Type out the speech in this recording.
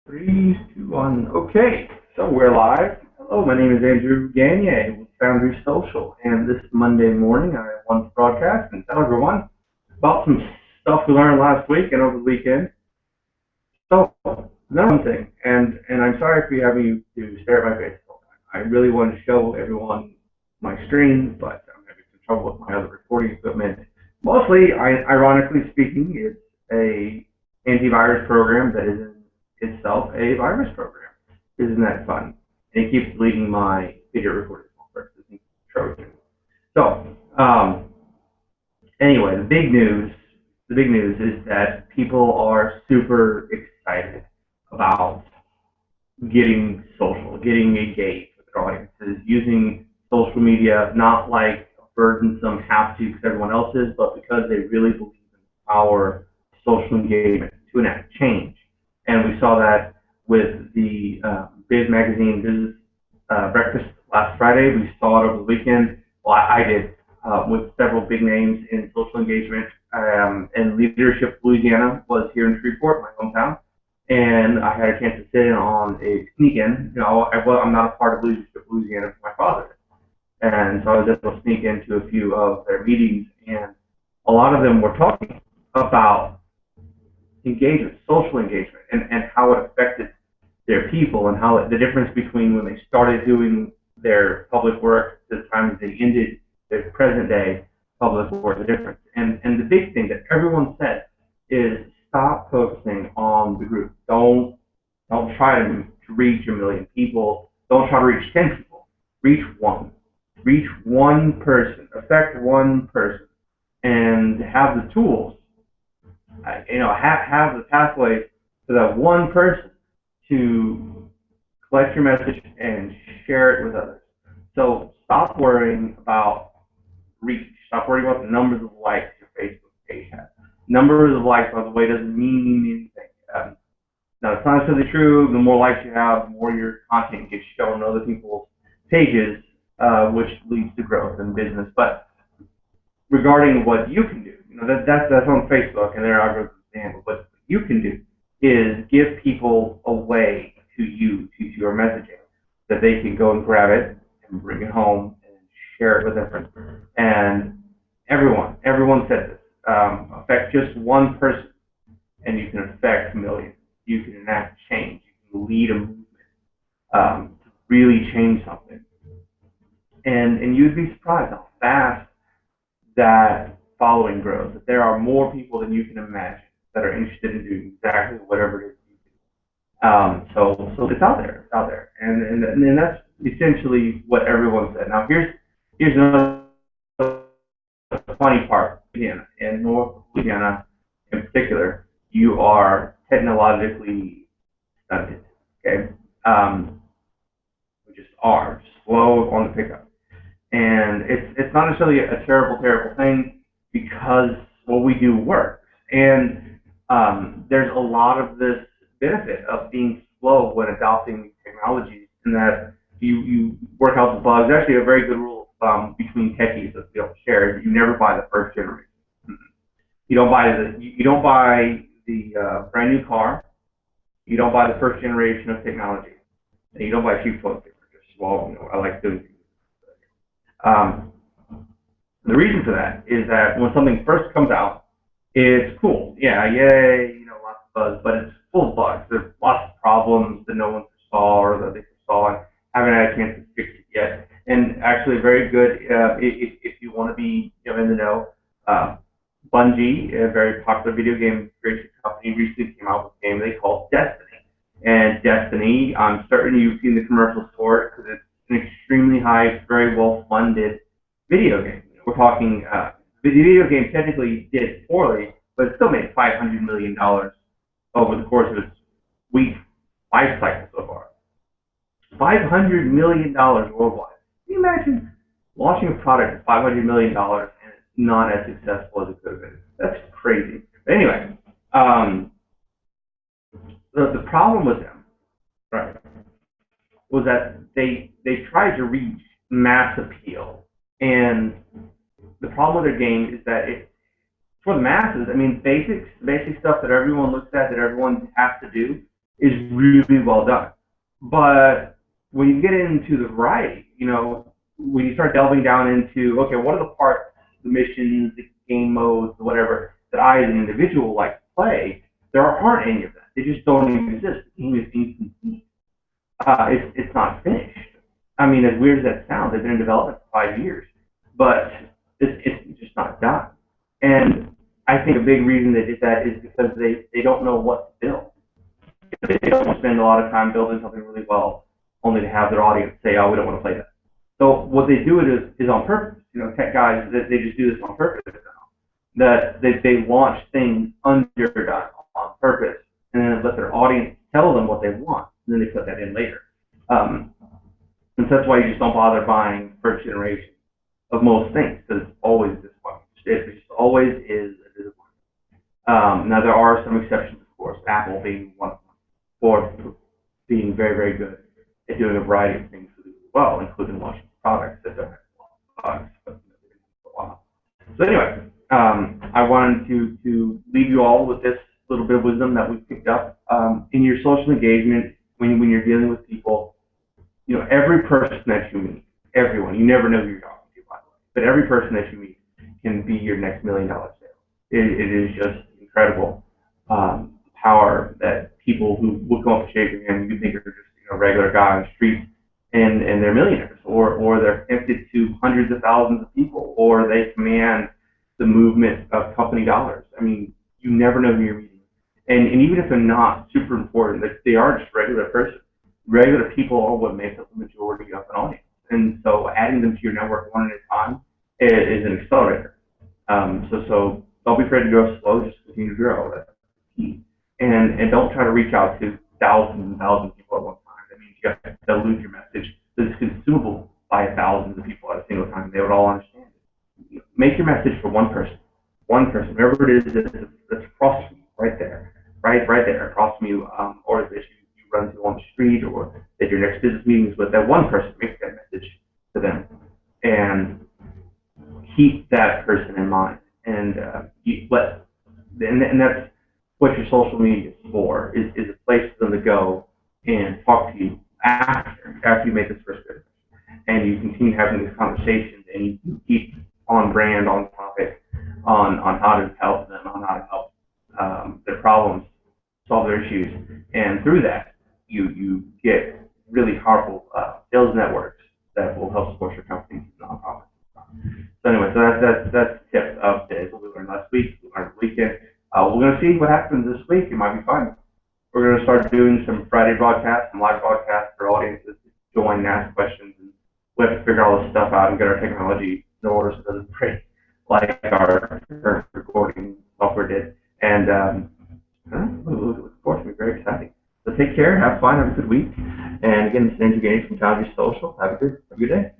Three, two, one. Okay, so we're live. Hello, my name is Andrew Gagne with Foundry Social, and this Monday morning I want to broadcast and tell everyone about some stuff we learned last week and over the weekend. So, another one thing, and I'm sorry for having you to stare at my face all the time. I really wanted to show everyone my screen, but I'm having some trouble with my other recording equipment. Mostly, ironically speaking, it's a antivirus program that is in itself a virus program. Isn't that fun? And it keeps deleting my video recording software. It's Trojan. So, anyway, the big news is that people are super excited about getting social, getting engaged with their audiences, using social media not like a burdensome have to because everyone else is, but because they really believe in the power of social engagement to enact change. And we saw that with the Biz Magazine Business Breakfast last Friday. We saw it over the weekend. Well, I did with several big names in social engagement. And Leadership Louisiana was here in Shreveport, my hometown, and I had a chance to sit in on a sneak in. I'm not a part of Leadership Louisiana, my father, and so I was able to sneak into a few of their meetings, and a lot of them were talking about engagement, social engagement, and how it affected their people, and how the difference between when they started doing their public work to the time that they ended their present day public work, the difference. And the big thing that everyone said is stop focusing on the group. Don't try to reach a million people. Don't try to reach 10 people. Reach one. Reach one person. Affect one person, and have the tools. Have the pathway for that one person to collect your message and share it with others. So stop worrying about reach. Stop worrying about the numbers of likes your Facebook page has. Numbers of likes, by the way, doesn't mean anything. Now, it's not necessarily true. The more likes you have, the more your content gets shown on other people's pages, which leads to growth in business. But regarding what you can do, that's on Facebook and their algorithms handle. What you can do is give people a way to use your messaging that they can go and grab it and bring it home and share it with their friends. And everyone said this. Affect just one person, and you can affect millions. You can enact change. You can lead a movement to really change something. And you'd be surprised how fast that following grows. That there are more people than you can imagine that are interested in doing exactly whatever it is you do. So it's out there. It's out there. And that's essentially what everyone said. Now here's another funny part. Louisiana, and North Louisiana in particular, you are technologically stunted. Okay, we just are slow on the pickup, and it's not necessarily a terrible thing because what we do works, and there's a lot of this benefit of being slow when adopting these technologies, in that you work out the bugs. Actually, a very good rule between techies that we don't share is you never buy the first generation. You don't buy the brand new car. You don't buy the first generation of technology, and you don't buy cheap toilet paper. Just I like doing things. Um, the reason for that is that when something first comes out, it's cool. Yeah, yay, lots of buzz, but it's full of bugs. There's lots of problems that no one foresaw or that they foresaw and haven't had a chance to fix it yet. And actually, very good if you want to be in the know. Bungie, a very popular video game creation company, recently came out with a game they call Destiny. And Destiny, I'm certain you've seen the commercials for it because it's an extremely high, very well funded video game. We're talking, the video game technically did poorly, but it still made $500 million over the course of its week life cycle so far. $500 million worldwide. Can you imagine launching a product at $500 million and it's not as successful as it could have been? That's crazy. But anyway, the problem with them, right, was that they tried to reach mass appeal, and the problem with their game is that it's for the masses. I mean, basic stuff that everyone looks at, that everyone has to do, is really well done. But when you get into the variety, when you start delving down into, okay, what are the parts, the missions, the game modes, whatever, that I as an individual like to play, there aren't any of that. They just don't even exist. The game is incomplete. It's not finished. I mean, as weird as that sounds, they've been in development for 5 years, but it's just not done. And I think a big reason they did that is because they don't know what to build. They don't spend a lot of time building something really well, only to have their audience say, "Oh, we don't want to play that." So what they do is on purpose. Tech guys, they just do this on purpose now. That they launch things underdone on purpose, and then let their audience tell them what they want, and then they put that in later. And so that's why you just don't bother buying first generation of most things, because it's always disappointing. It just always is a disappointment. Now there are some exceptions, of course, Apple being one of them, for being very, very good at doing a variety of things really well, including launching products that don't have products, but for a while. So anyway, I wanted to leave you all with this little bit of wisdom that we picked up in your social engagement when you're dealing with people. Every person that you meet, everyone, you never know who you're talking to, by the way, but every person that you meet can be your next $1 million sale. It is just incredible power that people who would come up to shake your hand, you think are just a regular guy on the street, and they're millionaires, or they're connected to hundreds of thousands of people, or they command the movement of company dollars. I mean, you never know who you're meeting. And even if they're not super important, that they are just a regular person. Regular people are what makes up the majority of an audience. And so adding them to your network one at a time is an accelerator. So don't be afraid to go slow, just continue to grow. That's key. And don't try to reach out to thousands and thousands of people at one time. That means you have to dilute your message that is consumable by thousands of people at a single time. They would all understand it. Make your message for one person, whoever it is that's across from you, right there, right there across from you, or that you run to on the street, or that your next business meeting is with. That one person, make that message to them, and keep that person in mind. And and that's what your social media is for, is a place for them to go and talk to you after you make this first business. And you continue having these conversations, and you keep on brand, on topic, on how to help them, on how to help their problems, solve their issues. And through that, you get really powerful sales networks that will help support your company's nonprofits. So anyway, that's the tip of today. What we learned last week, we learned the weekend. We're going to see what happens this week. It might be fun. We're going to start doing some Friday broadcasts, some live broadcasts for audiences to join and ask questions. And we have to figure all this stuff out and get our technology in order so it doesn't break like our recording software did. And looking forward to it. Very exciting. So take care, have fun, have a good week. And again, this is Andrew Gaines from Calgary Social. Have a good day.